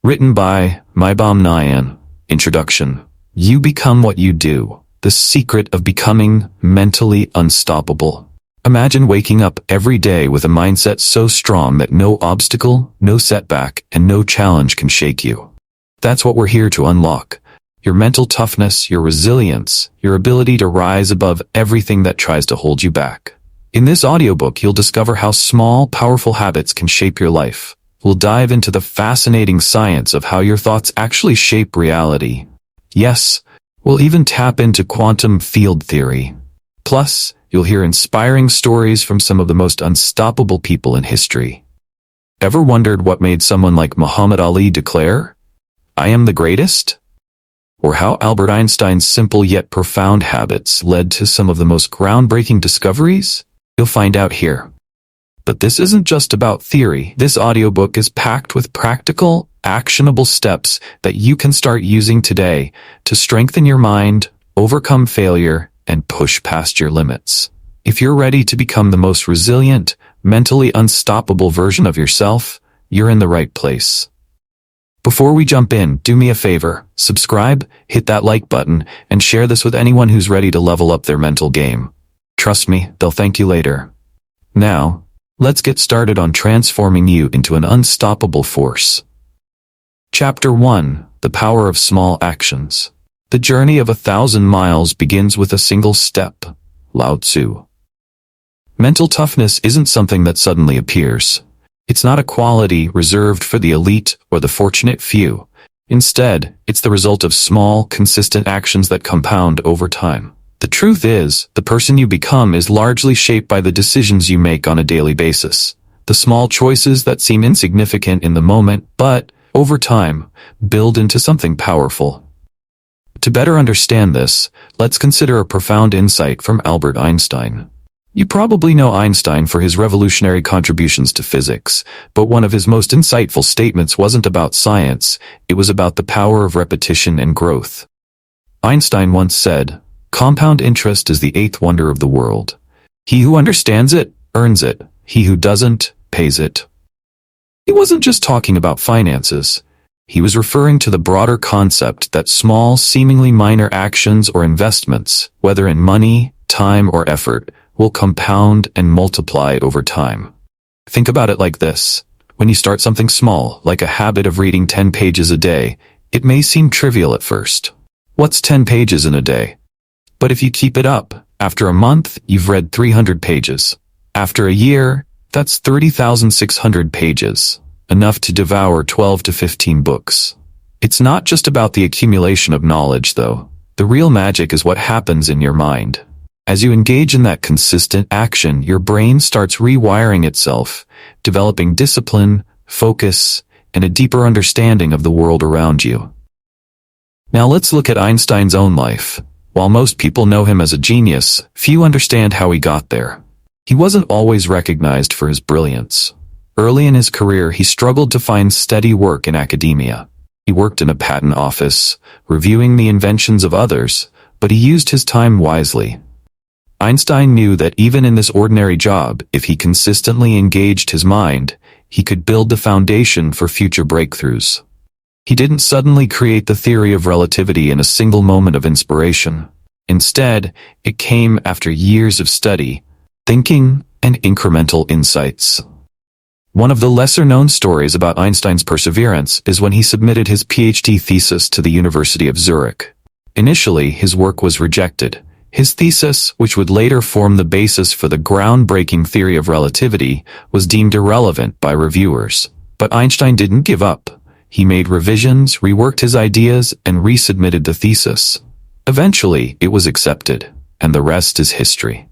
Written by Maibam Nayan. Introduction. You become what you do. The secret of becoming mentally unstoppable. Imagine waking up every day with a mindset so strong that no obstacle, no setback, and no challenge can shake you. That's what we're here to unlock. Your mental toughness, your resilience, your ability to rise above everything that tries to hold you back. In this audiobook, you'll discover how small, powerful habits can shape your life. We'll dive into the fascinating science of how your thoughts actually shape reality. Yes, we'll even tap into quantum field theory. Plus, you'll hear inspiring stories from some of the most unstoppable people in history. Ever wondered what made someone like Muhammad Ali declare, "I am the greatest"? Or how Albert Einstein's simple yet profound habits led to some of the most groundbreaking discoveries? You'll find out here. But this isn't just about theory. This audiobook is packed with practical, actionable steps that you can start using today to strengthen your mind, overcome failure, and push past your limits. If you're ready to become the most resilient, mentally unstoppable version of yourself, you're in the right place. Before we jump in, do me a favor, subscribe, hit that like button, and share this with anyone who's ready to level up their mental game. Trust me, they'll thank you later. Now, let's get started on transforming you into an unstoppable force. Chapter 1. The Power of Small Actions. The journey of 1,000 miles begins with a single step. Lao Tzu. Mental toughness isn't something that suddenly appears. It's not a quality reserved for the elite or the fortunate few. Instead, it's the result of small, consistent actions that compound over time. The truth is, the person you become is largely shaped by the decisions you make on a daily basis. The small choices that seem insignificant in the moment, but, over time, build into something powerful. To better understand this, let's consider a profound insight from Albert Einstein. You probably know Einstein for his revolutionary contributions to physics, but one of his most insightful statements wasn't about science, it was about the power of repetition and growth. Einstein once said, "Compound interest is the eighth wonder of the world. He who understands it, earns it. He who doesn't, pays it." He wasn't just talking about finances. He was referring to the broader concept that small, seemingly minor actions or investments, whether in money, time, or effort, will compound and multiply over time. Think about it like this. When you start something small, like a habit of reading 10 pages a day, it may seem trivial at first. What's 10 pages in a day? But if you keep it up, after a month, you've read 300 pages. After a year, that's 30,600 pages, enough to devour 12 to 15 books. It's not just about the accumulation of knowledge, though. The real magic is what happens in your mind. As you engage in that consistent action, your brain starts rewiring itself, developing discipline, focus, and a deeper understanding of the world around you. Now let's look at Einstein's own life. While most people know him as a genius, few understand how he got there. He wasn't always recognized for his brilliance. Early in his career, he struggled to find steady work in academia. He worked in a patent office, reviewing the inventions of others, but he used his time wisely. Einstein knew that even in this ordinary job, if he consistently engaged his mind, he could build the foundation for future breakthroughs. He didn't suddenly create the theory of relativity in a single moment of inspiration. Instead, it came after years of study, thinking, and incremental insights. One of the lesser-known stories about Einstein's perseverance is when he submitted his PhD thesis to the University of Zurich. Initially, his work was rejected. His thesis, which would later form the basis for the groundbreaking theory of relativity, was deemed irrelevant by reviewers. But Einstein didn't give up. He made revisions, reworked his ideas, and resubmitted the thesis. Eventually, it was accepted, and the rest is history.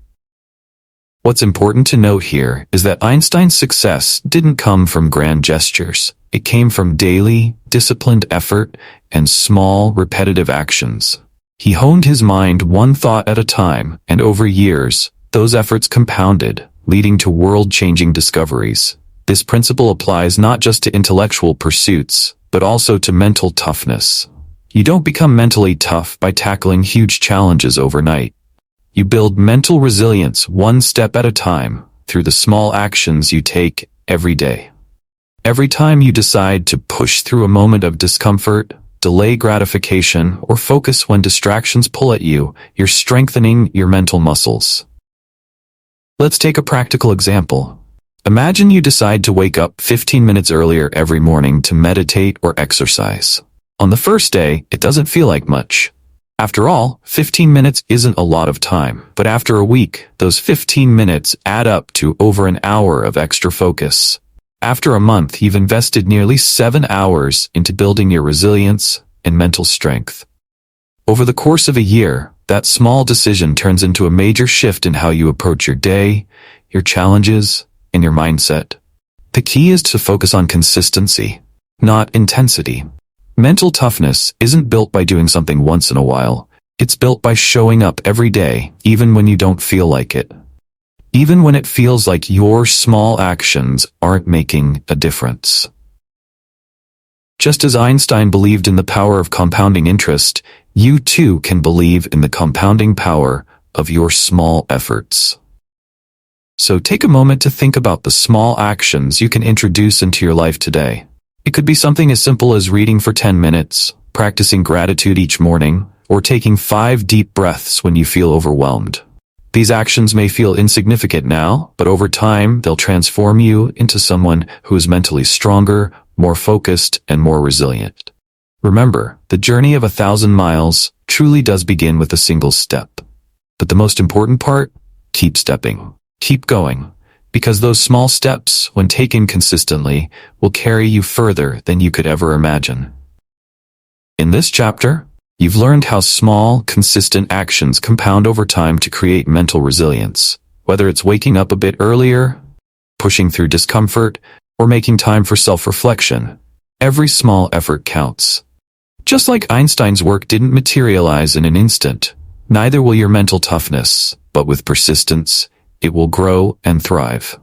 What's important to note here is that Einstein's success didn't come from grand gestures. It came from daily, disciplined effort and small, repetitive actions. He honed his mind one thought at a time, and over years, those efforts compounded, leading to world-changing discoveries. This principle applies not just to intellectual pursuits, but also to mental toughness. You don't become mentally tough by tackling huge challenges overnight. You build mental resilience one step at a time through the small actions you take every day. Every time you decide to push through a moment of discomfort, delay gratification, or focus when distractions pull at you, you're strengthening your mental muscles. Let's take a practical example. Imagine you decide to wake up 15 minutes earlier every morning to meditate or exercise. On the first day, it doesn't feel like much. After all, 15 minutes isn't a lot of time, but after a week, those 15 minutes add up to over an hour of extra focus. After a month, you've invested nearly 7 hours into building your resilience and mental strength. Over the course of a year, that small decision turns into a major shift in how you approach your day, your challenges, and your mindset. The key is to focus on consistency, not intensity. Mental toughness isn't built by doing something once in a while. It's built by showing up every day, even when you don't feel like it. Even when it feels like your small actions aren't making a difference. Just as Einstein believed in the power of compounding interest, you too can believe in the compounding power of your small efforts. So take a moment to think about the small actions you can introduce into your life today. It could be something as simple as reading for 10 minutes, practicing gratitude each morning, or taking 5 deep breaths when you feel overwhelmed. These actions may feel insignificant now, but over time, they'll transform you into someone who is mentally stronger, more focused, and more resilient. Remember, the journey of 1,000 miles truly does begin with a single step. But the most important part? Keep stepping. Keep going. Because those small steps, when taken consistently, will carry you further than you could ever imagine. In this chapter, you've learned how small, consistent actions compound over time to create mental resilience. Whether it's waking up a bit earlier, pushing through discomfort, or making time for self-reflection, every small effort counts. Just like Einstein's work didn't materialize in an instant, neither will your mental toughness, but with persistence, it will grow and thrive.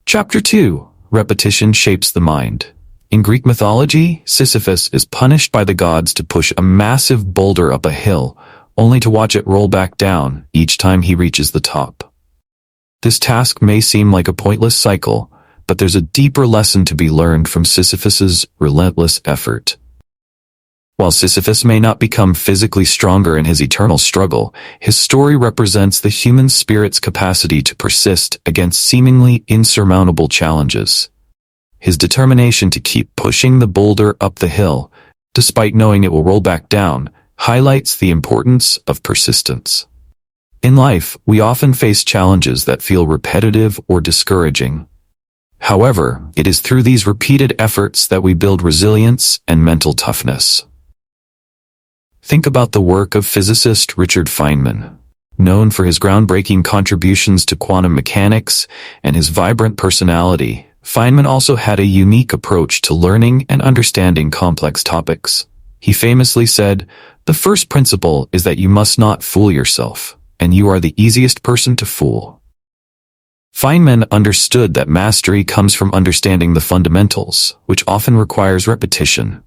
Chapter 2. Repetition shapes the mind. In Greek mythology, Sisyphus is punished by the gods to push a massive boulder up a hill, only to watch it roll back down each time he reaches the top. This task may seem like a pointless cycle, but there's a deeper lesson to be learned from Sisyphus's relentless effort. While Sisyphus may not become physically stronger in his eternal struggle, his story represents the human spirit's capacity to persist against seemingly insurmountable challenges. His determination to keep pushing the boulder up the hill, despite knowing it will roll back down, highlights the importance of persistence. In life, we often face challenges that feel repetitive or discouraging. However, it is through these repeated efforts that we build resilience and mental toughness. Think about the work of physicist Richard Feynman. Known for his groundbreaking contributions to quantum mechanics and his vibrant personality, Feynman also had a unique approach to learning and understanding complex topics. He famously said, "The first principle is that you must not fool yourself, and you are the easiest person to fool." Feynman understood that mastery comes from understanding the fundamentals, which often requires repetition.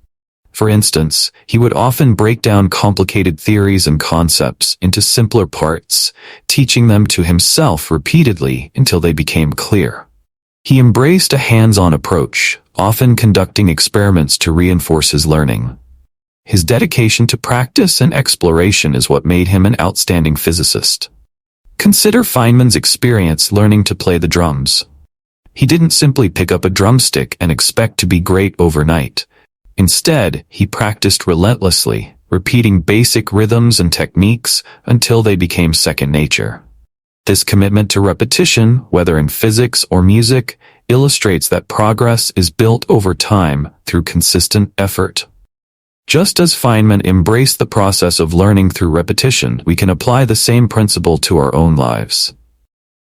For instance, he would often break down complicated theories and concepts into simpler parts, teaching them to himself repeatedly until they became clear. He embraced a hands-on approach, often conducting experiments to reinforce his learning. His dedication to practice and exploration is what made him an outstanding physicist. Consider Feynman's experience learning to play the drums. He didn't simply pick up a drumstick and expect to be great overnight. Instead, he practiced relentlessly, repeating basic rhythms and techniques until they became second nature. This commitment to repetition, whether in physics or music, illustrates that progress is built over time through consistent effort. Just as Feynman embraced the process of learning through repetition, we can apply the same principle to our own lives.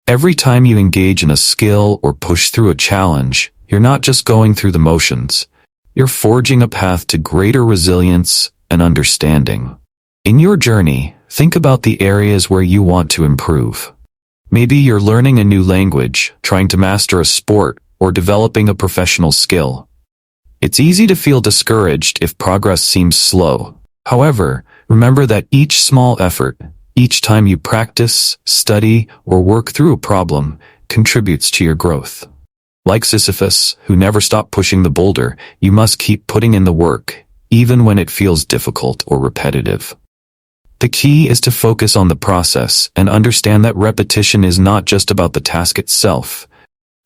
Every time you engage in a skill or push through a challenge, you're not just going through the motions. You're forging a path to greater resilience and understanding. In your journey, think about the areas where you want to improve. Maybe you're learning a new language, trying to master a sport, or developing a professional skill. It's easy to feel discouraged if progress seems slow. However, remember that each small effort, each time you practice, study, or work through a problem, contributes to your growth. Like Sisyphus, who never stopped pushing the boulder, you must keep putting in the work, even when it feels difficult or repetitive. The key is to focus on the process and understand that repetition is not just about the task itself.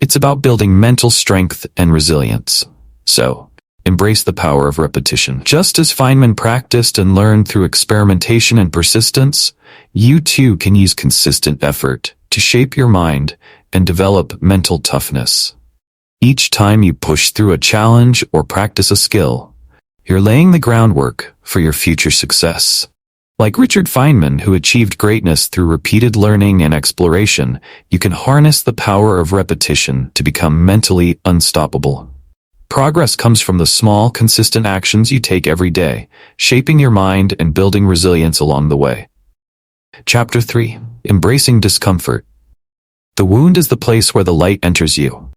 It's about building mental strength and resilience. So, embrace the power of repetition. Just as Feynman practiced and learned through experimentation and persistence, you too can use consistent effort to shape your mind and develop mental toughness. Each time you push through a challenge or practice a skill, you're laying the groundwork for your future success. Like Richard Feynman, who achieved greatness through repeated learning and exploration, you can harness the power of repetition to become mentally unstoppable. Progress comes from the small, consistent actions you take every day, shaping your mind and building resilience along the way. Chapter 3. Embracing discomfort. The wound is the place where the light enters you.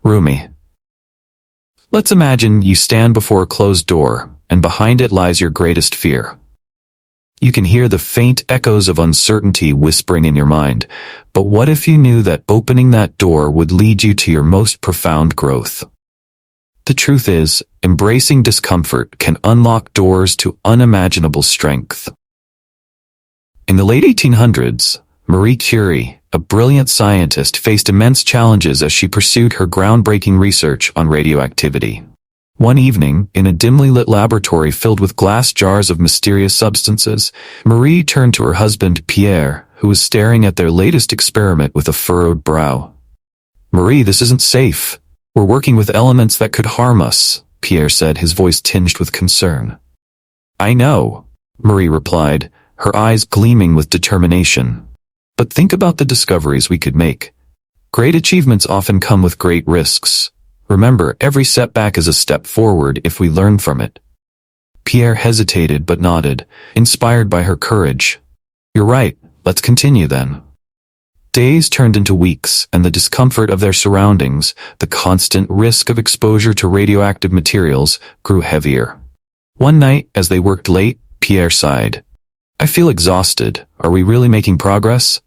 Rumi. Let's imagine you stand before a closed door, and behind it lies your greatest fear. You can hear the faint echoes of uncertainty whispering in your mind, but what if you knew that opening that door would lead you to your most profound growth? The truth is, embracing discomfort can unlock doors to unimaginable strength. In the late 1800s, Marie Curie, a brilliant scientist, faced immense challenges as she pursued her groundbreaking research on radioactivity. One evening, in a dimly lit laboratory filled with glass jars of mysterious substances, Marie turned to her husband, Pierre, who was staring at their latest experiment with a furrowed brow. "Marie, this isn't safe. We're working with elements that could harm us," Pierre said, his voice tinged with concern. "I know," Marie replied, her eyes gleaming with determination. "But think about the discoveries we could make. Great achievements often come with great risks. Remember, every setback is a step forward if we learn from it." Pierre hesitated but nodded, inspired by her courage. "You're right, let's continue then." Days turned into weeks, and the discomfort of their surroundings, the constant risk of exposure to radioactive materials, grew heavier. One night, as they worked late, Pierre sighed. "I feel exhausted. Are we really making progress?"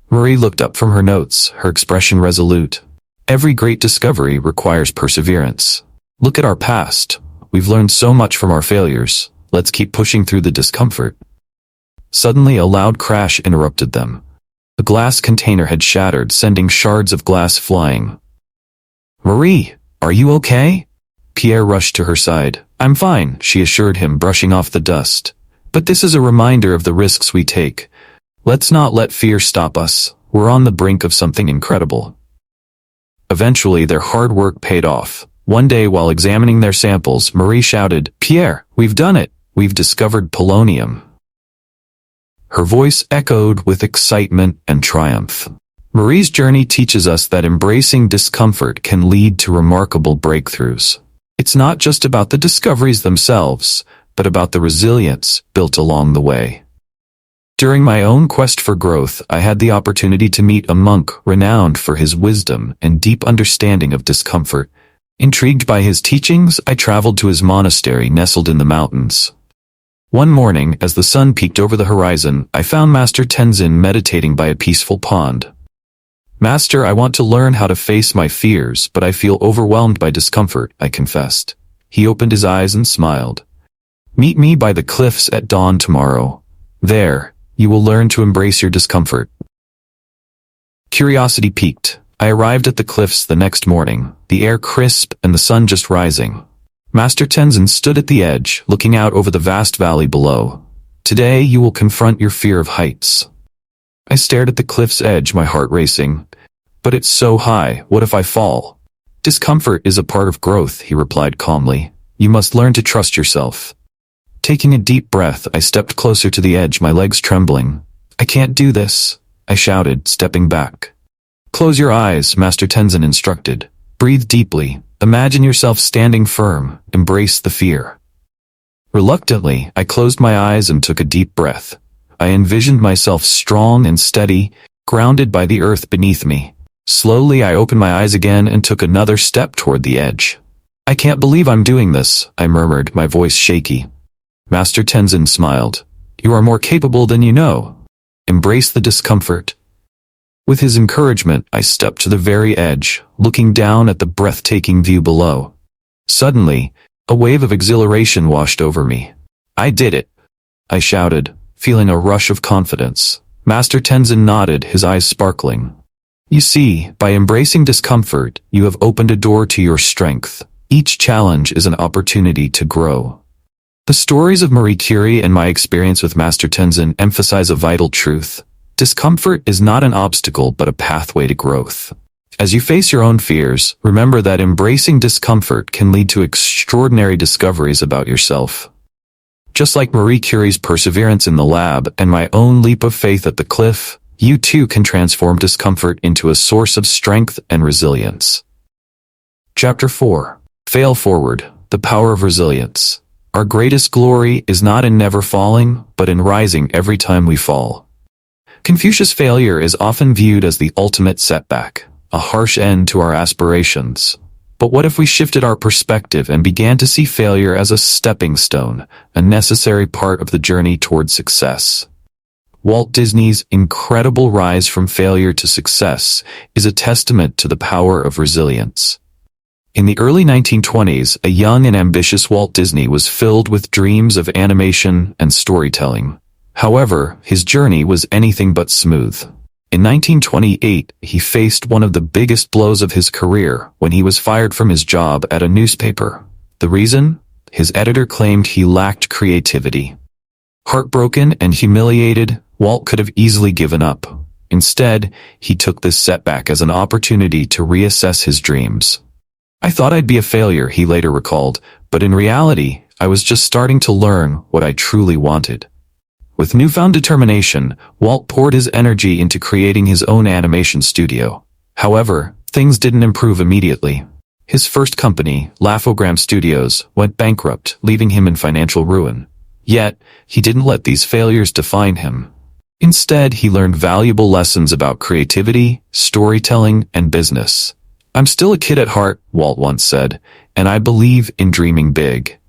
Marie looked up from her notes, her expression resolute. "Every great discovery requires perseverance. Look at our past. We've learned so much from our failures. Let's keep pushing through the discomfort." Suddenly, a loud crash interrupted them. A glass container had shattered, sending shards of glass flying. "Marie, are you okay?" Pierre rushed to her side. "I'm fine," she assured him, brushing off the dust. "But this is a reminder of the risks we take. Let's not let fear stop us. We're on the brink of something incredible." Eventually, their hard work paid off. One day, while examining their samples, Marie shouted, "Pierre, we've done it! We've discovered polonium." Her voice echoed with excitement and triumph. Marie's journey teaches us that embracing discomfort can lead to remarkable breakthroughs. It's not just about the discoveries themselves, but about the resilience built along the way. During my own quest for growth, I had the opportunity to meet a monk renowned for his wisdom and deep understanding of discomfort. Intrigued by his teachings, I traveled to his monastery nestled in the mountains. One morning, as the sun peeked over the horizon, I found Master Tenzin meditating by a peaceful pond. "Master, I want to learn how to face my fears, but I feel overwhelmed by discomfort," I confessed. He opened his eyes and smiled. "Meet me by the cliffs at dawn tomorrow. There, you will learn to embrace your discomfort." Curiosity piqued. I arrived at the cliffs the next morning, the air crisp and the sun just rising. Master Tenzin stood at the edge, looking out over the vast valley below. "Today you will confront your fear of heights." I stared at the cliff's edge, my heart racing. "But it's so high, what if I fall?" "Discomfort is a part of growth," he replied calmly. "You must learn to trust yourself." Taking a deep breath, I stepped closer to the edge, my legs trembling. "I can't do this," I shouted, stepping back. "Close your eyes," Master Tenzin instructed. "Breathe deeply. Imagine yourself standing firm. Embrace the fear." Reluctantly, I closed my eyes and took a deep breath. I envisioned myself strong and steady, grounded by the earth beneath me. Slowly, I opened my eyes again and took another step toward the edge. "I can't believe I'm doing this," I murmured, my voice shaky. Master Tenzin smiled. "You are more capable than you know. Embrace the discomfort." With his encouragement, I stepped to the very edge, looking down at the breathtaking view below. Suddenly, a wave of exhilaration washed over me. I did it, I shouted, feeling a rush of confidence. Master Tenzin nodded, his eyes sparkling. You see, by embracing discomfort, you have opened a door to your strength. Each challenge is an opportunity to grow. The stories of Marie Curie and my experience with Master Tenzin emphasize a vital truth. Discomfort is not an obstacle but a pathway to growth. As you face your own fears, remember that embracing discomfort can lead to extraordinary discoveries about yourself. Just like Marie Curie's perseverance in the lab and my own leap of faith at the cliff, you too can transform discomfort into a source of strength and resilience. Chapter 4. Fail Forward, the Power of Resilience. Our greatest glory is not in never falling, but in rising every time we fall. Confucius' failure is often viewed as the ultimate setback, a harsh end to our aspirations. But what if we shifted our perspective and began to see failure as a stepping stone, a necessary part of the journey toward success? Walt Disney's incredible rise from failure to success is a testament to the power of resilience. In the early 1920s, a young and ambitious Walt Disney was filled with dreams of animation and storytelling. However, his journey was anything but smooth. In 1928, he faced one of the biggest blows of his career when he was fired from his job at a newspaper. The reason? His editor claimed he lacked creativity. Heartbroken and humiliated, Walt could have easily given up. Instead, he took this setback as an opportunity to reassess his dreams. I thought I'd be a failure, he later recalled, but in reality, I was just starting to learn what I truly wanted. With newfound determination, Walt poured his energy into creating his own animation studio. However, things didn't improve immediately. His first company, Laugh-O-Gram Studios, went bankrupt, leaving him in financial ruin. Yet, he didn't let these failures define him. Instead, he learned valuable lessons about creativity, storytelling, and business. I'm still a kid at heart, Walt once said, and I believe in dreaming big.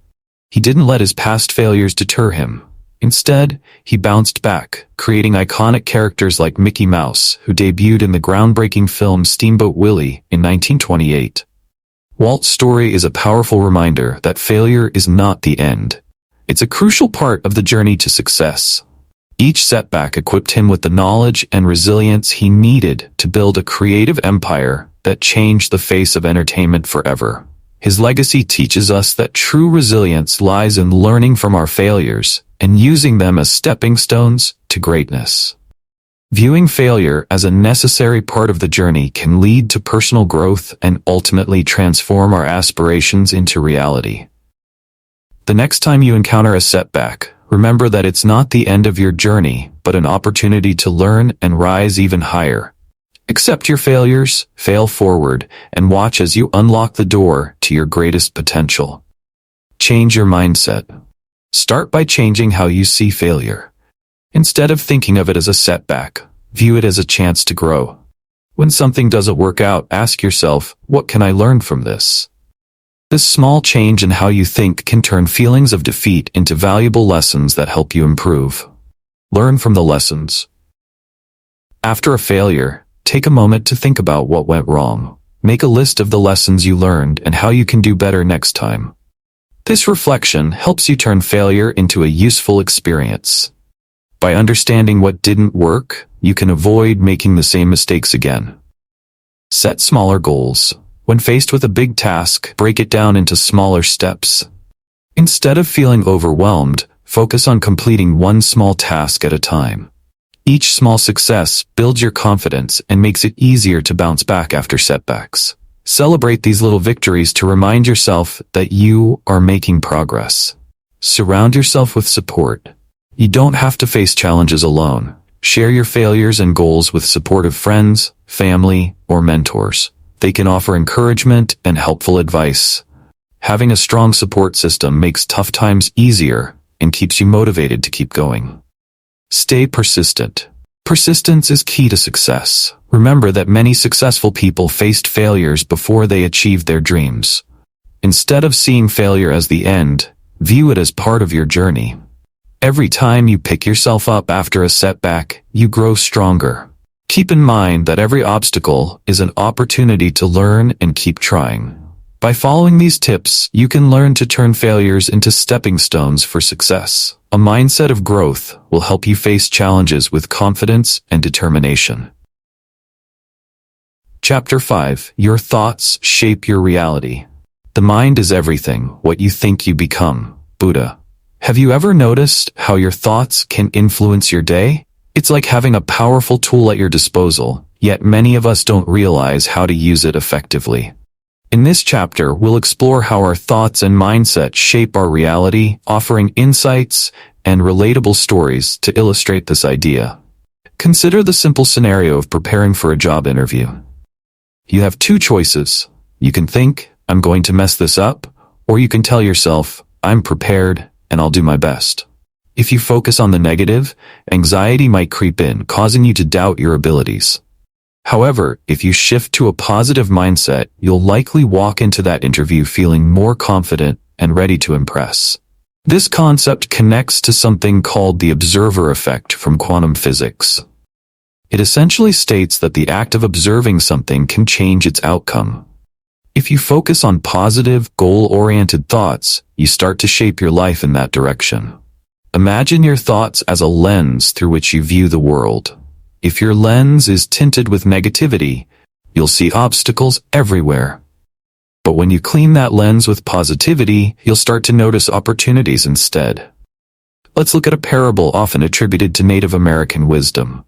He didn't let his past failures deter him. Instead, he bounced back, creating iconic characters like Mickey Mouse, who debuted in the groundbreaking film Steamboat Willie in 1928. Walt's story is a powerful reminder that failure is not the end. It's a crucial part of the journey to success. Each setback equipped him with the knowledge and resilience he needed to build a creative empire that changed the face of entertainment forever. His legacy teaches us that true resilience lies in learning from our failures and using them as stepping stones to greatness. Viewing failure as a necessary part of the journey can lead to personal growth and ultimately transform our aspirations into reality. The next time you encounter a setback, remember that it's not the end of your journey, but an opportunity to learn and rise even higher. Accept your failures, fail forward, and watch as you unlock the door to your greatest potential. Change your mindset. Start by changing how you see failure. Instead of thinking of it as a setback, view it as a chance to grow. When something doesn't work out, ask yourself, what can I learn from this? This small change in how you think can turn feelings of defeat into valuable lessons that help you improve. Learn from the lessons. After a failure, take a moment to think about what went wrong. Make a list of the lessons you learned and how you can do better next time. This reflection helps you turn failure into a useful experience. By understanding what didn't work, you can avoid making the same mistakes again. Set smaller goals. When faced with a big task, break it down into smaller steps. Instead of feeling overwhelmed, focus on completing one small task at a time. Each small success builds your confidence and makes it easier to bounce back after setbacks. Celebrate these little victories to remind yourself that you are making progress. Surround yourself with support. You don't have to face challenges alone. Share your failures and goals with supportive friends, family, or mentors. They can offer encouragement and helpful advice. Having a strong support system makes tough times easier and keeps you motivated to keep going. Stay persistent. Persistence is key to success. Remember that many successful people faced failures before they achieved their dreams. Instead of seeing failure as the end, view it as part of your journey. Every time you pick yourself up after a setback, you grow stronger. Keep in mind that every obstacle is an opportunity to learn and keep trying. By following these tips, you can learn to turn failures into stepping stones for success. A mindset of growth will help you face challenges with confidence and determination. Chapter 5. Your thoughts shape your reality. The mind is everything. What you think you become. Buddha. Have you ever noticed how your thoughts can influence your day? It's like having a powerful tool at your disposal, yet many of us don't realize how to use it effectively. In this chapter, we'll explore how our thoughts and mindset shape our reality, offering insights and relatable stories to illustrate this idea. Consider the simple scenario of preparing for a job interview. You have two choices. You can think, I'm going to mess this up, or you can tell yourself, I'm prepared and I'll do my best. If you focus on the negative, anxiety might creep in, causing you to doubt your abilities. However, if you shift to a positive mindset, you'll likely walk into that interview feeling more confident and ready to impress. This concept connects to something called the observer effect from quantum physics. It essentially states that the act of observing something can change its outcome. If you focus on positive, goal-oriented thoughts, you start to shape your life in that direction. Imagine your thoughts as a lens through which you view the world. If your lens is tinted with negativity, you'll see obstacles everywhere. But when you clean that lens with positivity, you'll start to notice opportunities instead. Let's look at a parable often attributed to Native American wisdom.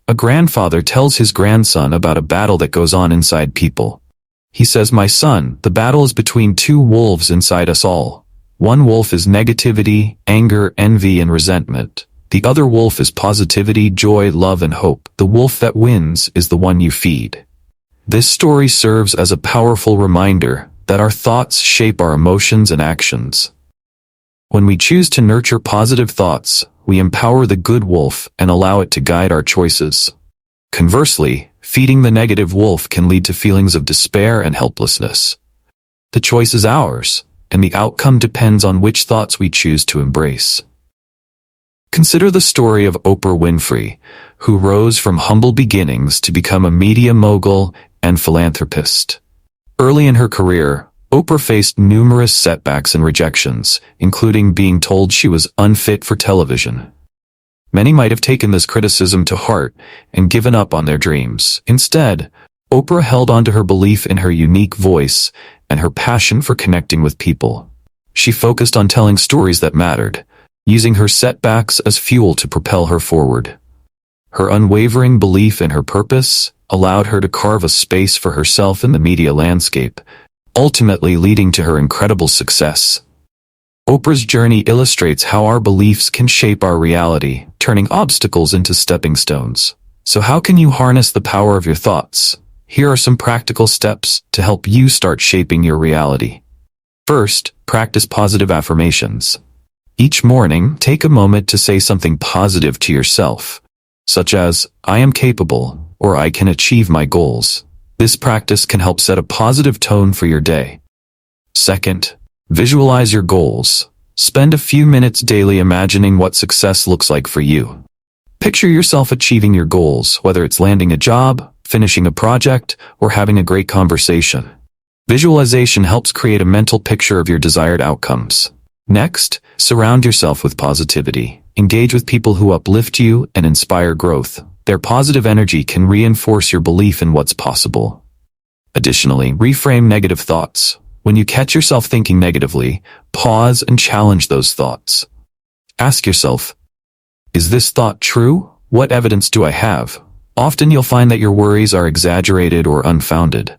A grandfather tells his grandson about a battle that goes on inside people. He says, "My son, the battle is between two wolves inside us all. One wolf is negativity, anger, envy, and resentment. The other wolf is positivity, joy, love, and hope. The wolf that wins is the one you feed." This story serves as a powerful reminder that our thoughts shape our emotions and actions. When we choose to nurture positive thoughts, we empower the good wolf and allow it to guide our choices. Conversely, feeding the negative wolf can lead to feelings of despair and helplessness. The choice is ours, and the outcome depends on which thoughts we choose to embrace. Consider the story of Oprah Winfrey, who rose from humble beginnings to become a media mogul and philanthropist. Early in her career, Oprah faced numerous setbacks and rejections, including being told she was unfit for television. Many might have taken this criticism to heart and given up on their dreams. Instead, Oprah held on to her belief in her unique voice and her passion for connecting with people. She focused on telling stories that mattered, using her setbacks as fuel to propel her forward. Her unwavering belief in her purpose allowed her to carve a space for herself in the media landscape, ultimately leading to her incredible success. Oprah's journey illustrates how our beliefs can shape our reality, turning obstacles into stepping stones. So how can you harness the power of your thoughts? Here are some practical steps to help you start shaping your reality. First, practice positive affirmations. Each morning, take a moment to say something positive to yourself, such as, "I am capable," or "I can achieve my goals." This practice can help set a positive tone for your day. Second, visualize your goals. Spend a few minutes daily imagining what success looks like for you. Picture yourself achieving your goals, whether it's landing a job, finishing a project, or having a great conversation. Visualization helps create a mental picture of your desired outcomes. Next, surround yourself with positivity. Engage with people who uplift you and inspire growth. Their positive energy can reinforce your belief in what's possible. Additionally, reframe negative thoughts. When you catch yourself thinking negatively, pause and challenge those thoughts. Ask yourself, is this thought true? What evidence do I have? Often you'll find that your worries are exaggerated or unfounded.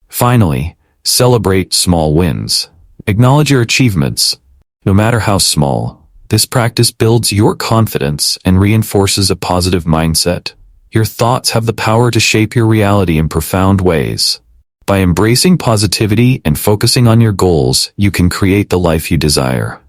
Finally, celebrate small wins. Acknowledge your achievements, no matter how small. This practice builds your confidence and reinforces a positive mindset. Your thoughts have the power to shape your reality in profound ways. By embracing positivity and focusing on your goals, you can create the life you desire.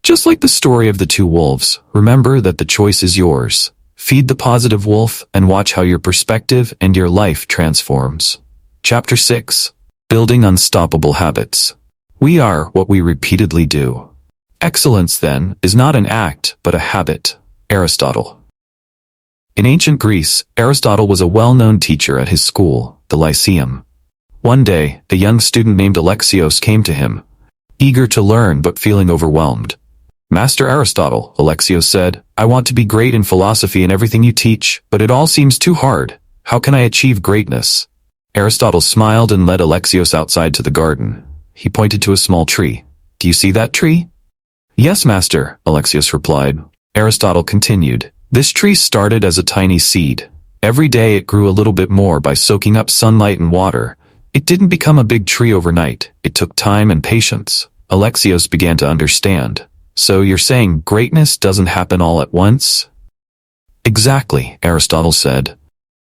Just like the story of the two wolves, remember that the choice is yours. Feed the positive wolf and watch how your perspective and your life transforms. Chapter 6. Building Unstoppable Habits. We are what we repeatedly do. Excellence, then, is not an act, but a habit. Aristotle. In ancient Greece, Aristotle was a well-known teacher at his school, the Lyceum. One day, a young student named Alexios came to him, eager to learn but feeling overwhelmed. "Master Aristotle," Alexios said, "I want to be great in philosophy and everything you teach, but it all seems too hard. How can I achieve greatness?" Aristotle smiled and led Alexios outside to the garden. He pointed to a small tree. "Do you see that tree?" "Yes, master," Alexios replied. Aristotle continued, "This tree started as a tiny seed. Every day it grew a little bit more by soaking up sunlight and water. It didn't become a big tree overnight. It took time and patience." Alexios began to understand. "So you're saying greatness doesn't happen all at once?" "Exactly," Aristotle said.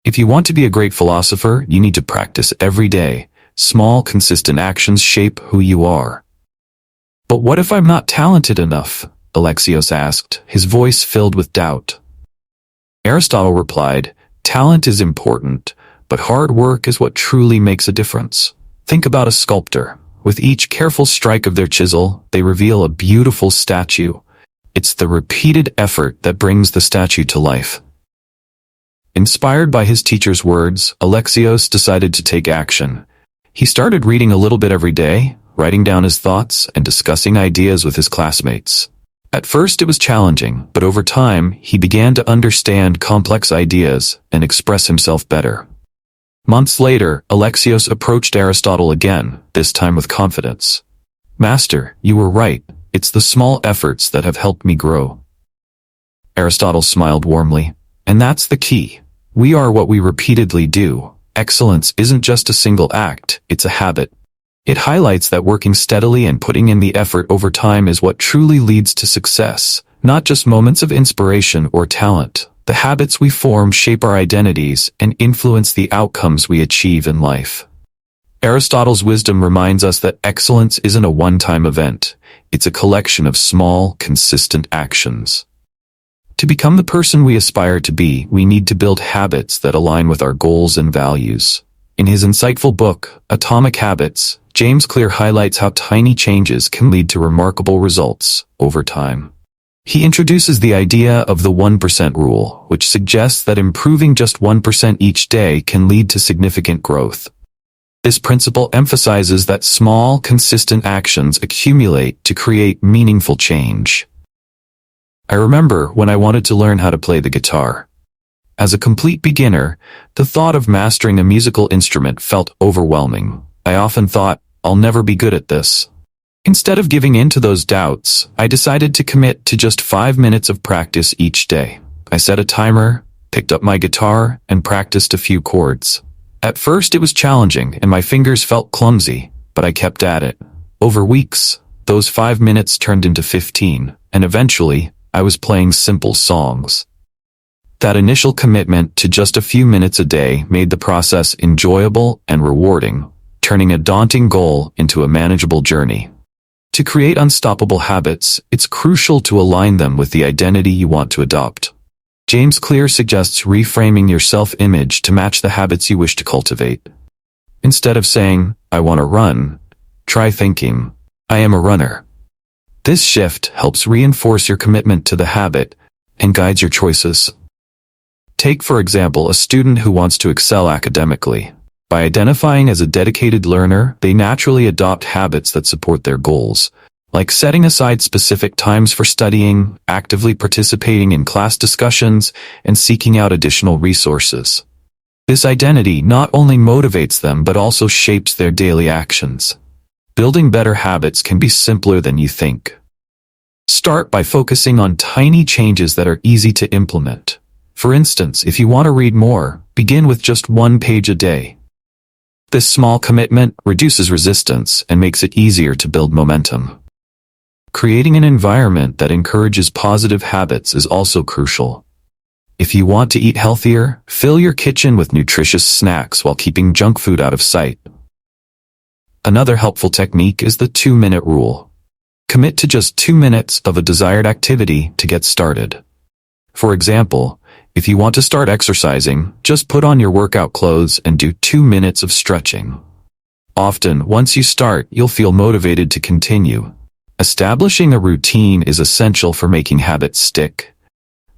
"If you want to be a great philosopher, you need to practice every day. Small, consistent actions shape who you are." "But what if I'm not talented enough?" Alexios asked, his voice filled with doubt. Aristotle replied, "Talent is important, but hard work is what truly makes a difference. Think about a sculptor. With each careful strike of their chisel, they reveal a beautiful statue. It's the repeated effort that brings the statue to life." Inspired by his teacher's words, Alexios decided to take action. He started reading a little bit every day, writing down his thoughts and discussing ideas with his classmates. At first it was challenging, but over time he began to understand complex ideas and express himself better. Months later, Alexios approached Aristotle again, this time with confidence. "Master, you were right. It's the small efforts that have helped me grow." Aristotle smiled warmly. "And that's the key. We are what we repeatedly do. Excellence isn't just a single act, it's a habit. It highlights that working steadily and putting in the effort over time is what truly leads to success, not just moments of inspiration or talent. The habits we form shape our identities and influence the outcomes we achieve in life." Aristotle's wisdom reminds us that excellence isn't a one-time event. It's a collection of small, consistent actions. To become the person we aspire to be, we need to build habits that align with our goals and values. In his insightful book, Atomic Habits, James Clear highlights how tiny changes can lead to remarkable results over time. He introduces the idea of the 1% rule, which suggests that improving just 1% each day can lead to significant growth. This principle emphasizes that small, consistent actions accumulate to create meaningful change. I remember when I wanted to learn how to play the guitar. As a complete beginner, the thought of mastering a musical instrument felt overwhelming. I often thought, "I'll never be good at this." Instead of giving in to those doubts, I decided to commit to just 5 minutes of practice each day. I set a timer, picked up my guitar, and practiced a few chords. At first it was challenging and my fingers felt clumsy, but I kept at it. Over weeks, those 5 minutes turned into 15, and eventually, I was playing simple songs. That initial commitment to just a few minutes a day made the process enjoyable and rewarding, turning a daunting goal into a manageable journey. To create unstoppable habits, it's crucial to align them with the identity you want to adopt. James Clear suggests reframing your self-image to match the habits you wish to cultivate. Instead of saying, "I want to run," try thinking, "I am a runner." This shift helps reinforce your commitment to the habit and guides your choices. Take, for example, a student who wants to excel academically. By identifying as a dedicated learner, they naturally adopt habits that support their goals, like setting aside specific times for studying, actively participating in class discussions, and seeking out additional resources. This identity not only motivates them but also shapes their daily actions. Building better habits can be simpler than you think. Start by focusing on tiny changes that are easy to implement. For instance, if you want to read more, begin with just 1 page a day. This small commitment reduces resistance and makes it easier to build momentum. Creating an environment that encourages positive habits is also crucial. If you want to eat healthier, fill your kitchen with nutritious snacks while keeping junk food out of sight. Another helpful technique is the 2-minute rule. Commit to just 2 minutes of a desired activity to get started. For example, if you want to start exercising, just put on your workout clothes and do 2 minutes of stretching. Often, once you start, you'll feel motivated to continue. Establishing a routine is essential for making habits stick.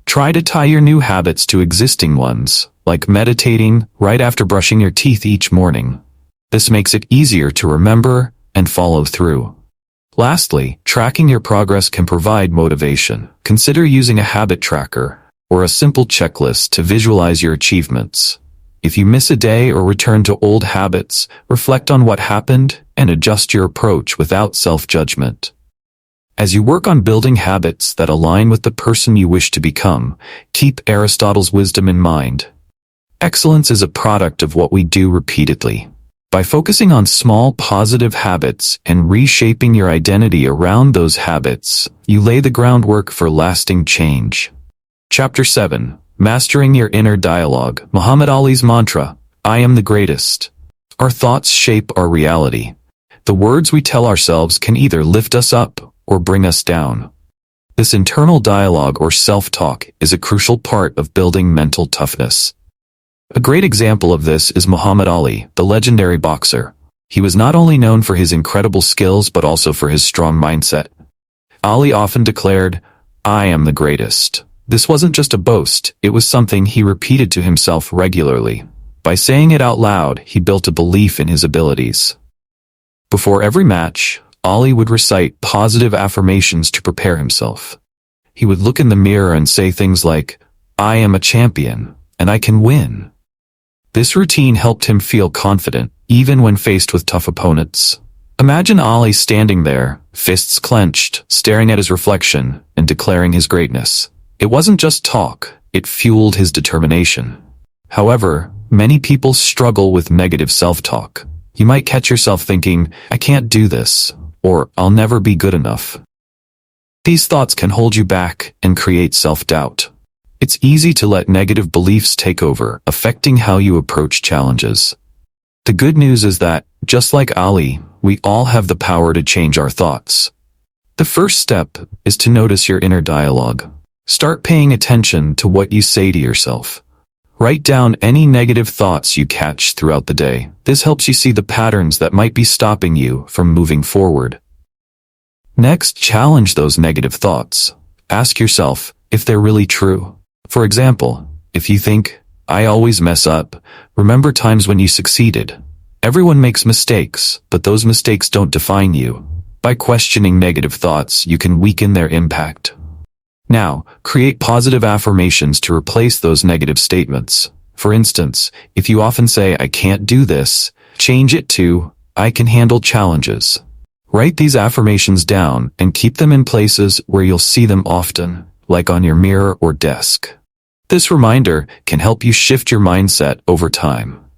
Try to tie your new habits to existing ones, like meditating right after brushing your teeth each morning. This makes it easier to remember and follow through. Lastly, tracking your progress can provide motivation. Consider using a habit tracker or a simple checklist to visualize your achievements. If you miss a day or return to old habits, reflect on what happened and adjust your approach without self-judgment. As you work on building habits that align with the person you wish to become, keep Aristotle's wisdom in mind. Excellence is a product of what we do repeatedly. By focusing on small positive habits and reshaping your identity around those habits, you lay the groundwork for lasting change. Chapter 7. Mastering Your Inner Dialogue. Muhammad Ali's mantra, I am the greatest. Our thoughts shape our reality. The words we tell ourselves can either lift us up or bring us down. This internal dialogue or self-talk is a crucial part of building mental toughness. A great example of this is Muhammad Ali, the legendary boxer. He was not only known for his incredible skills but also for his strong mindset. Ali often declared, I am the greatest. This wasn't just a boast, it was something he repeated to himself regularly. By saying it out loud, he built a belief in his abilities. Before every match, Ali would recite positive affirmations to prepare himself. He would look in the mirror and say things like, I am a champion, and I can win. This routine helped him feel confident, even when faced with tough opponents. Imagine Ali standing there, fists clenched, staring at his reflection, and declaring his greatness. It wasn't just talk, it fueled his determination. However, many people struggle with negative self-talk. You might catch yourself thinking, I can't do this, or I'll never be good enough. These thoughts can hold you back and create self-doubt. It's easy to let negative beliefs take over, affecting how you approach challenges. The good news is that, just like Ali, we all have the power to change our thoughts. The first step is to notice your inner dialogue. Start paying attention to what you say to yourself. Write down any negative thoughts you catch throughout the day. This helps you see the patterns that might be stopping you from moving forward. Next, challenge those negative thoughts. Ask yourself if they're really true. For example, if you think, I always mess up, remember times when you succeeded. Everyone makes mistakes, but those mistakes don't define you. By questioning negative thoughts, you can weaken their impact. Now, create positive affirmations to replace those negative statements. For instance, if you often say, I can't do this, change it to, I can handle challenges. Write these affirmations down and keep them in places where you'll see them often, like on your mirror or desk. This reminder can help you shift your mindset over time.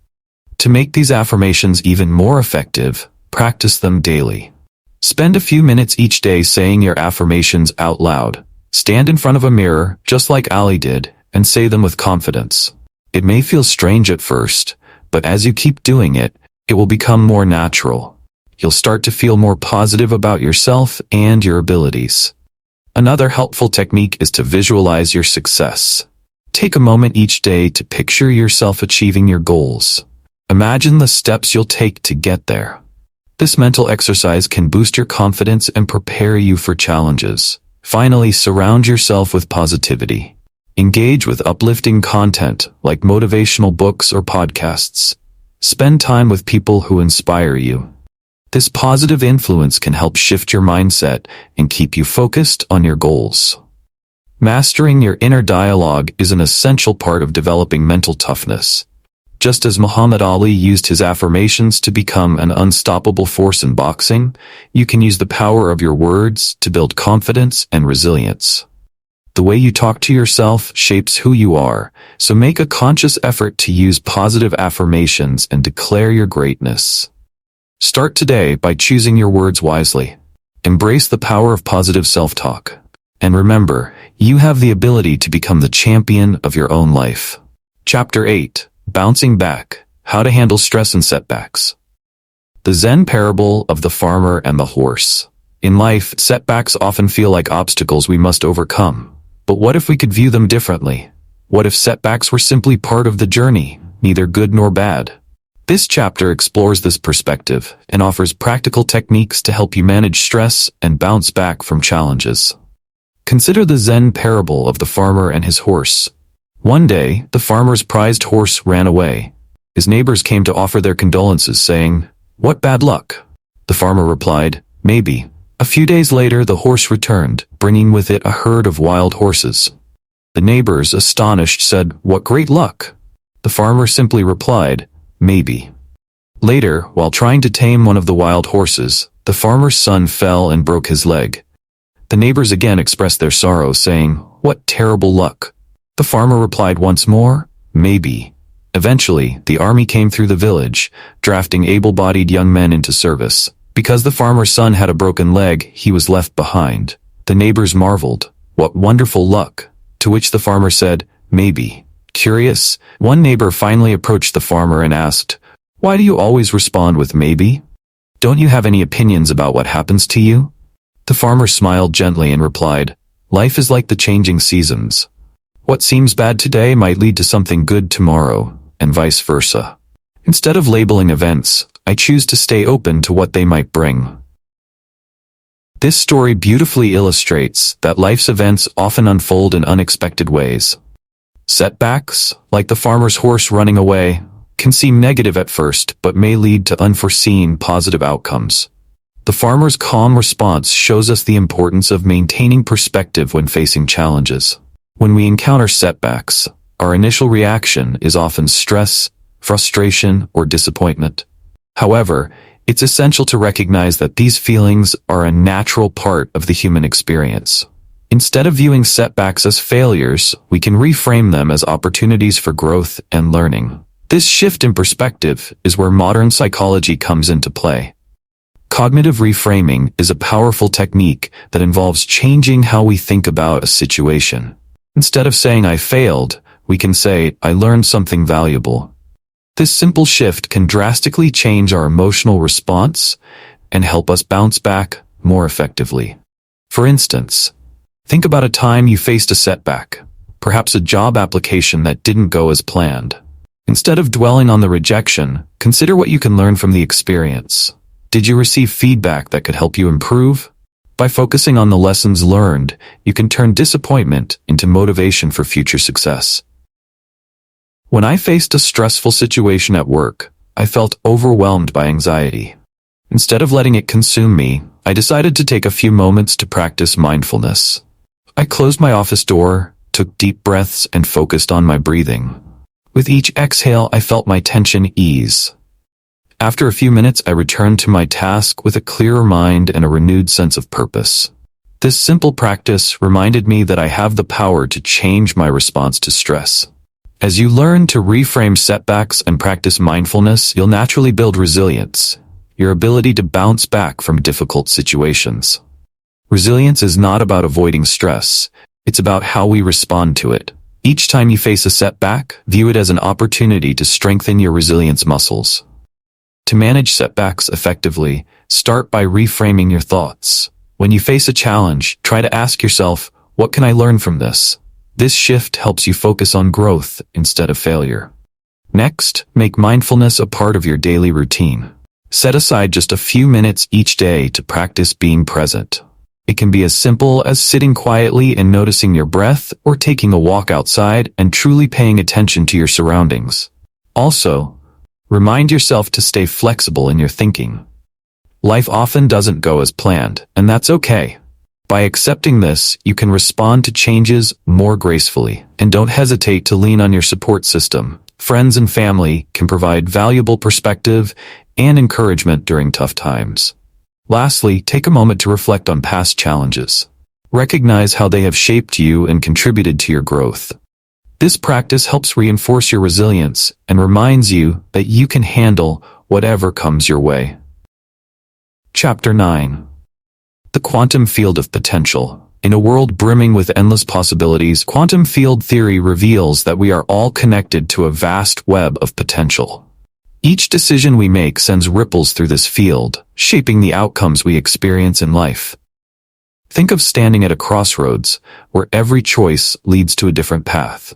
To make these affirmations even more effective, practice them daily. Spend a few minutes each day saying your affirmations out loud. Stand in front of a mirror, just like Ali did, and say them with confidence. It may feel strange at first, but as you keep doing it, it will become more natural. You'll start to feel more positive about yourself and your abilities. Another helpful technique is to visualize your success. Take a moment each day to picture yourself achieving your goals. Imagine the steps you'll take to get there. This mental exercise can boost your confidence and prepare you for challenges. Finally, surround yourself with positivity. Engage with uplifting content like motivational books or podcasts. Spend time with people who inspire you. This positive influence can help shift your mindset and keep you focused on your goals. Mastering your inner dialogue is an essential part of developing mental toughness. Just as Muhammad Ali used his affirmations to become an unstoppable force in boxing, you can use the power of your words to build confidence and resilience. The way you talk to yourself shapes who you are, so make a conscious effort to use positive affirmations and declare your greatness. Start today by choosing your words wisely. Embrace the power of positive self-talk. And remember, you have the ability to become the champion of your own life. Chapter 8. Bouncing Back. How to Handle Stress and Setbacks. The Zen parable of the farmer and the horse. In life, setbacks often feel like obstacles we must overcome. But what if we could view them differently? What if setbacks were simply part of the journey, neither good nor bad? This chapter explores this perspective and offers practical techniques to help you manage stress and bounce back from challenges. Consider the Zen parable of the farmer and his horse. One day, the farmer's prized horse ran away. His neighbors came to offer their condolences, saying, "What bad luck?" The farmer replied, "Maybe." A few days later, the horse returned, bringing with it a herd of wild horses. The neighbors, astonished, said, "What great luck!" The farmer simply replied, "Maybe." Later, while trying to tame one of the wild horses, the farmer's son fell and broke his leg. The neighbors again expressed their sorrow, saying, "What terrible luck!" The farmer replied once more, "Maybe." Eventually, the army came through the village, drafting able-bodied young men into service. Because the farmer's son had a broken leg, he was left behind. The neighbors marveled, "What wonderful luck!" To which the farmer said, "Maybe." Curious, one neighbor finally approached the farmer and asked, "Why do you always respond with maybe? Don't you have any opinions about what happens to you?" The farmer smiled gently and replied, "Life is like the changing seasons. What seems bad today might lead to something good tomorrow, and vice versa. Instead of labeling events, I choose to stay open to what they might bring." This story beautifully illustrates that life's events often unfold in unexpected ways. Setbacks, like the farmer's horse running away, can seem negative at first but may lead to unforeseen positive outcomes. The farmer's calm response shows us the importance of maintaining perspective when facing challenges. When we encounter setbacks, our initial reaction is often stress, frustration, or disappointment. However, it's essential to recognize that these feelings are a natural part of the human experience. Instead of viewing setbacks as failures, we can reframe them as opportunities for growth and learning. This shift in perspective is where modern psychology comes into play. Cognitive reframing is a powerful technique that involves changing how we think about a situation. Instead of saying "I failed," we can say "I learned something valuable." This simple shift can drastically change our emotional response and help us bounce back more effectively. For instance, think about a time you faced a setback, perhaps a job application that didn't go as planned. Instead of dwelling on the rejection, consider what you can learn from the experience. Did you receive feedback that could help you improve? By focusing on the lessons learned, you can turn disappointment into motivation for future success. When I faced a stressful situation at work, I felt overwhelmed by anxiety. Instead of letting it consume me, I decided to take a few moments to practice mindfulness. I closed my office door, took deep breaths, and focused on my breathing. With each exhale, I felt my tension ease. After a few minutes, I returned to my task with a clearer mind and a renewed sense of purpose. This simple practice reminded me that I have the power to change my response to stress. As you learn to reframe setbacks and practice mindfulness, you'll naturally build resilience, your ability to bounce back from difficult situations. Resilience is not about avoiding stress, it's about how we respond to it. Each time you face a setback, view it as an opportunity to strengthen your resilience muscles. To manage setbacks effectively, start by reframing your thoughts. When you face a challenge, try to ask yourself, "What can I learn from this?" This shift helps you focus on growth instead of failure. Next, make mindfulness a part of your daily routine. Set aside just a few minutes each day to practice being present. It can be as simple as sitting quietly and noticing your breath, or taking a walk outside and truly paying attention to your surroundings. Also, remind yourself to stay flexible in your thinking. Life often doesn't go as planned, and that's okay. By accepting this, you can respond to changes more gracefully, and don't hesitate to lean on your support system. Friends and family can provide valuable perspective and encouragement during tough times. Lastly, take a moment to reflect on past challenges. Recognize how they have shaped you and contributed to your growth. This practice helps reinforce your resilience and reminds you that you can handle whatever comes your way. Chapter 9. The Quantum Field of Potential. In a world brimming with endless possibilities, quantum field theory reveals that we are all connected to a vast web of potential. Each decision we make sends ripples through this field, shaping the outcomes we experience in life. Think of standing at a crossroads, where every choice leads to a different path.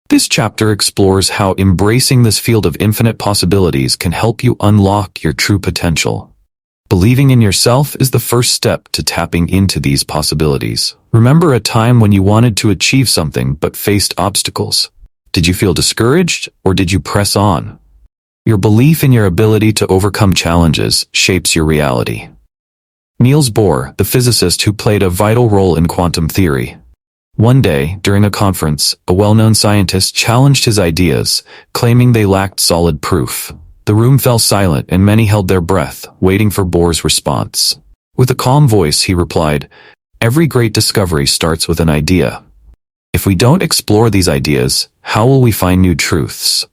This chapter explores how embracing this field of infinite possibilities can help you unlock your true potential. Believing in yourself is the first step to tapping into these possibilities. Remember a time when you wanted to achieve something but faced obstacles. Did you feel discouraged, or did you press on? Your belief in your ability to overcome challenges shapes your reality. Niels Bohr, the physicist who played a vital role in quantum theory. One day, during a conference, a well-known scientist challenged his ideas, claiming they lacked solid proof. The room fell silent and many held their breath, waiting for Bohr's response. With a calm voice, he replied, "Every great discovery starts with an idea. If we don't explore these ideas, how will we find new truths?"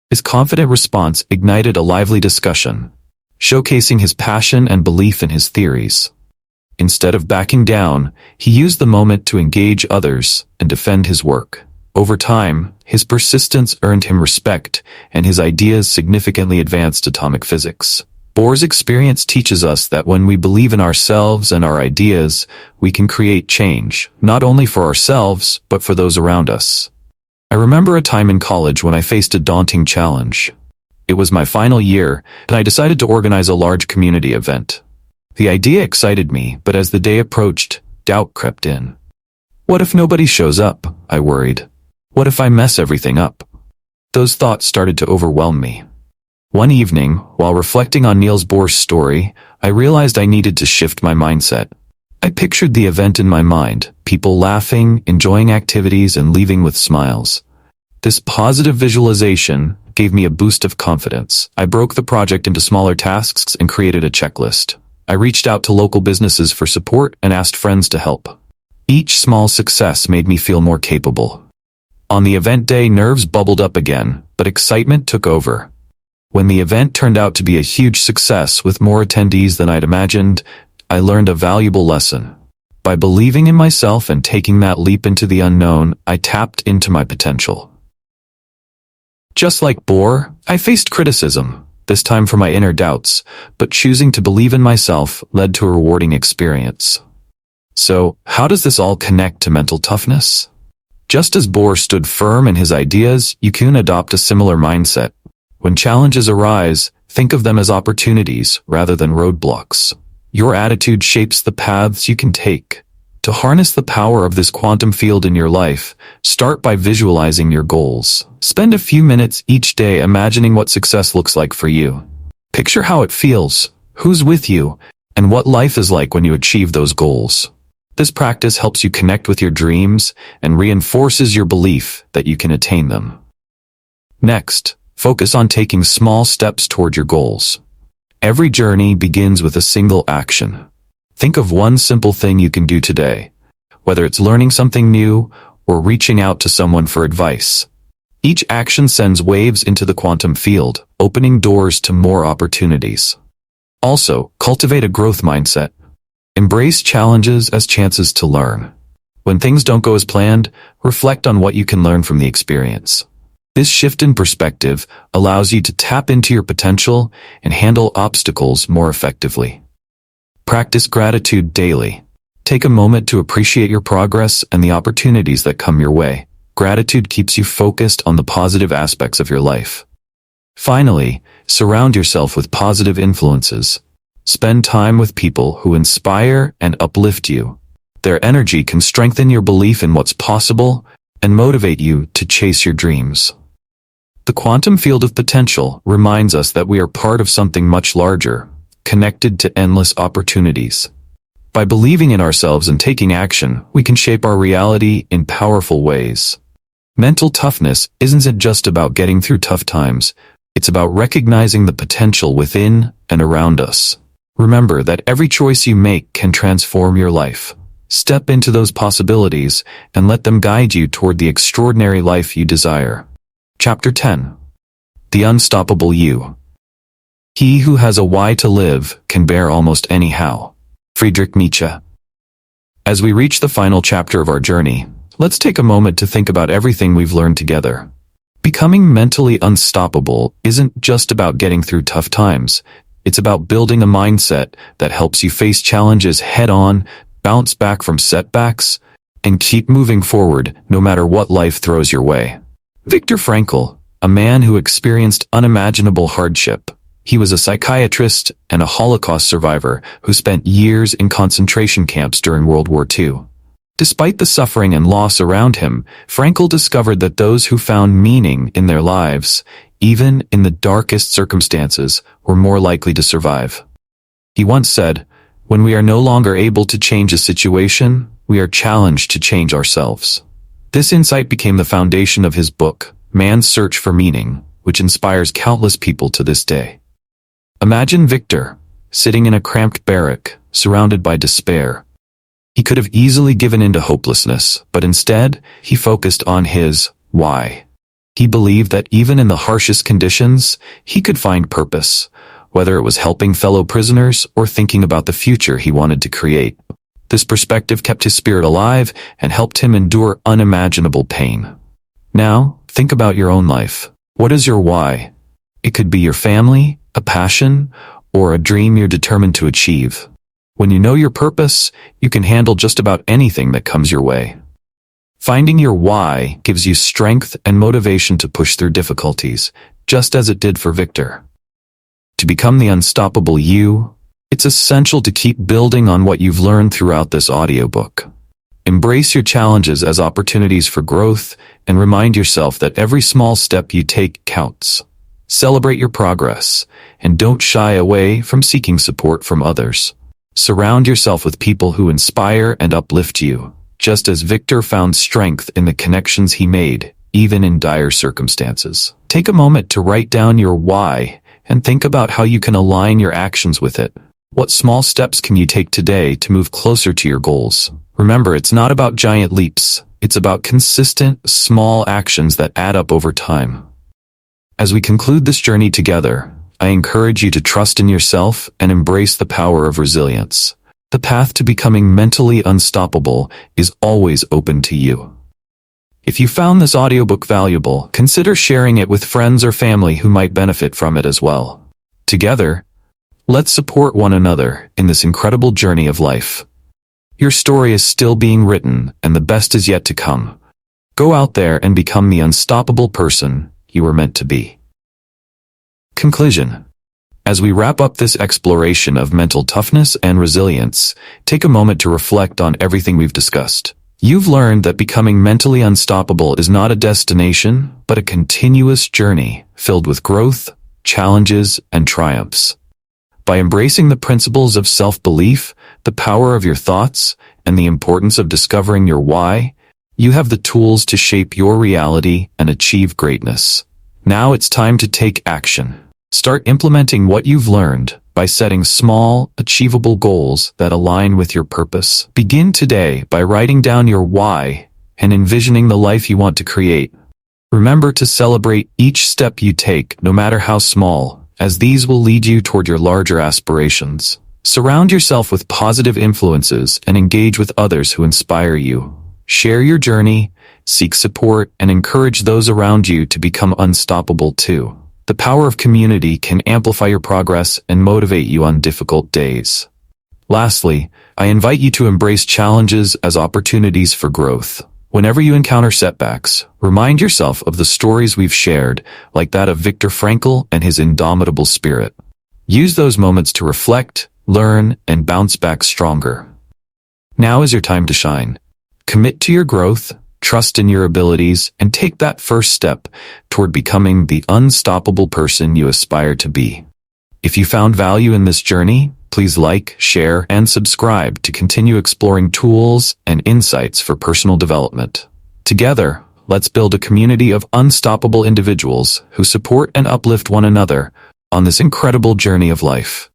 His confident response ignited a lively discussion, showcasing his passion and belief in his theories. Instead of backing down, he used the moment to engage others and defend his work. Over time, his persistence earned him respect, and his ideas significantly advanced atomic physics. Bohr's experience teaches us that when we believe in ourselves and our ideas, we can create change, not only for ourselves, but for those around us. I remember a time in college when I faced a daunting challenge. It was my final year, and I decided to organize a large community event. The idea excited me, but as the day approached, doubt crept in. What if nobody shows up? I worried. What if I mess everything up? Those thoughts started to overwhelm me. One evening, while reflecting on Niels Bohr's story, I realized I needed to shift my mindset. I pictured the event in my mind, people laughing, enjoying activities, and leaving with smiles. This positive visualization gave me a boost of confidence. I broke the project into smaller tasks and created a checklist. I reached out to local businesses for support and asked friends to help. Each small success made me feel more capable. On the event day, nerves bubbled up again, but excitement took over. When the event turned out to be a huge success with more attendees than I'd imagined, I learned a valuable lesson. By believing in myself and taking that leap into the unknown, I tapped into my potential. Just like Bohr, I faced criticism, this time for my inner doubts, but choosing to believe in myself led to a rewarding experience. So, how does this all connect to mental toughness? Just as Bohr stood firm in his ideas, you can adopt a similar mindset. When challenges arise, think of them as opportunities rather than roadblocks. Your attitude shapes the paths you can take. To harness the power of this quantum field in your life, start by visualizing your goals. Spend a few minutes each day imagining what success looks like for you. Picture how it feels, who's with you, and what life is like when you achieve those goals. This practice helps you connect with your dreams and reinforces your belief that you can attain them. Next, focus on taking small steps toward your goals. Every journey begins with a single action. Think of one simple thing you can do today, whether it's learning something new or reaching out to someone for advice. Each action sends waves into the quantum field, opening doors to more opportunities. Also, cultivate a growth mindset. Embrace challenges as chances to learn. When things don't go as planned, reflect on what you can learn from the experience. This shift in perspective allows you to tap into your potential and handle obstacles more effectively. Practice gratitude daily. Take a moment to appreciate your progress and the opportunities that come your way. Gratitude keeps you focused on the positive aspects of your life. Finally, surround yourself with positive influences. Spend time with people who inspire and uplift you. Their energy can strengthen your belief in what's possible and motivate you to chase your dreams. The quantum field of potential reminds us that we are part of something much larger, connected to endless opportunities. By believing in ourselves and taking action, we can shape our reality in powerful ways. Mental toughness isn't just about getting through tough times, it's about recognizing the potential within and around us. Remember that every choice you make can transform your life. Step into those possibilities and let them guide you toward the extraordinary life you desire. Chapter 10. The Unstoppable You. He who has a why to live can bear almost any how. Friedrich Nietzsche. As we reach the final chapter of our journey, let's take a moment to think about everything we've learned together. Becoming mentally unstoppable isn't just about getting through tough times. It's about building a mindset that helps you face challenges head-on, bounce back from setbacks, and keep moving forward no matter what life throws your way. Viktor Frankl, a man who experienced unimaginable hardship. He was a psychiatrist and a Holocaust survivor who spent years in concentration camps during World War II. Despite the suffering and loss around him, Frankl discovered that those who found meaning in their lives, even in the darkest circumstances, were more likely to survive. He once said, "When we are no longer able to change a situation, we are challenged to change ourselves." This insight became the foundation of his book, Man's Search for Meaning, which inspires countless people to this day. Imagine Victor, sitting in a cramped barrack, surrounded by despair. He could have easily given in to hopelessness, but instead, he focused on his why. He believed that even in the harshest conditions, he could find purpose, whether it was helping fellow prisoners or thinking about the future he wanted to create. This perspective kept his spirit alive and helped him endure unimaginable pain. Now, think about your own life. What is your why? It could be your family, a passion, or a dream you're determined to achieve. When you know your purpose, you can handle just about anything that comes your way. Finding your why gives you strength and motivation to push through difficulties, just as it did for Victor. To become the unstoppable you, it's essential to keep building on what you've learned throughout this audiobook. Embrace your challenges as opportunities for growth and remind yourself that every small step you take counts. Celebrate your progress and don't shy away from seeking support from others. Surround yourself with people who inspire and uplift you, just as Victor found strength in the connections he made, even in dire circumstances. Take a moment to write down your why and think about how you can align your actions with it. What small steps can you take today to move closer to your goals? Remember, it's not about giant leaps. It's about consistent, small actions that add up over time. As we conclude this journey together, I encourage you to trust in yourself and embrace the power of resilience. The path to becoming mentally unstoppable is always open to you. If you found this audiobook valuable, consider sharing it with friends or family who might benefit from it as well. Together, let's support one another in this incredible journey of life. Your story is still being written, and the best is yet to come. Go out there and become the unstoppable person you were meant to be. Conclusion. As we wrap up this exploration of mental toughness and resilience, take a moment to reflect on everything we've discussed. You've learned that becoming mentally unstoppable is not a destination, but a continuous journey filled with growth, challenges, and triumphs. By embracing the principles of self-belief, the power of your thoughts, and the importance of discovering your why, you have the tools to shape your reality and achieve greatness. Now it's time to take action. Start implementing what you've learned by setting small, achievable goals that align with your purpose. Begin today by writing down your why and envisioning the life you want to create. Remember to celebrate each step you take, no matter how small, as these will lead you toward your larger aspirations. Surround yourself with positive influences and engage with others who inspire you. Share your journey, seek support, and encourage those around you to become unstoppable too. The power of community can amplify your progress and motivate you on difficult days. Lastly, I invite you to embrace challenges as opportunities for growth. Whenever you encounter setbacks, remind yourself of the stories we've shared, like that of Viktor Frankl and his indomitable spirit. Use those moments to reflect, learn, and bounce back stronger. Now is your time to shine. Commit to your growth, trust in your abilities, and take that first step toward becoming the unstoppable person you aspire to be. If you found value in this journey, please like, share, and subscribe to continue exploring tools and insights for personal development. Together, let's build a community of unstoppable individuals who support and uplift one another on this incredible journey of life.